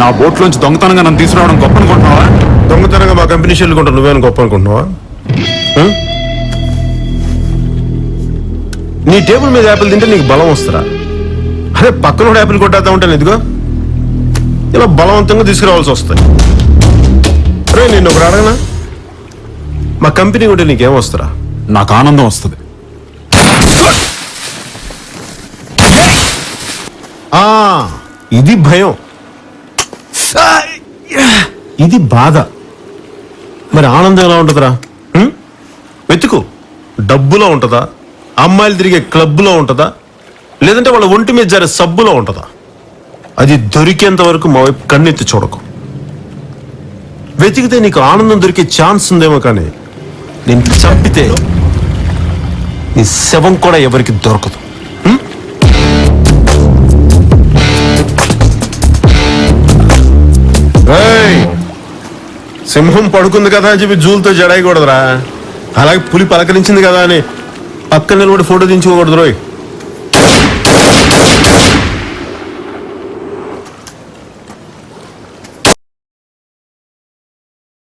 నా బోట్లోంచి దొంగతనంగా నన్ను తీసుకురావడం గొప్ప అనుకుంటున్నావా? దొంగతనంగా మా కంపెనీ షేర్లు కొంటా నువ్వేమని గొప్ప అనుకుంటున్నావా? నీ టేబుల్ మీద యాపిల్ తింటే నీకు బలం వస్తారా? అరే పక్కన కూడా యాపిల్ కొట్టేద్దాం ఉంటాను, ఇదిగో ఇలా బలవంతంగా తీసుకురావాల్సి వస్తుంది. అరే నేను ఒకటి అడగనా, మా కంపెనీ కూడా నీకేం వస్తారా? నాకు ఆనందం వస్తుంది. ఇది భయం, ఇది బాధ. మరి ఆనందం ఎలా ఉంటుందిరా? వెతుకు. డబ్బులో ఉంటుందా, అమ్మాయిలు తిరిగే క్లబ్లో ఉంటుందా, లేదంటే వాళ్ళ ఒంటి మీద జారే సబ్బులో ఉంటుందా? అది దొరికేంత వరకు మా వైపు కన్నెత్తి చూడకు. వెతికితే నీకు ఆనందం దొరికే ఛాన్స్ ఉందేమో, కానీ నేను చంపితే నీ శవం కూడా ఎవరికి దొరకదు. సింహం పడుకుంది కదా అని చెప్పి జూలతో జడాయకూడదురా. అలాగే పులి పలకరించింది కదా అని పక్కన నిలబడి ఫోటో దించుకోకూడదు రోయ్.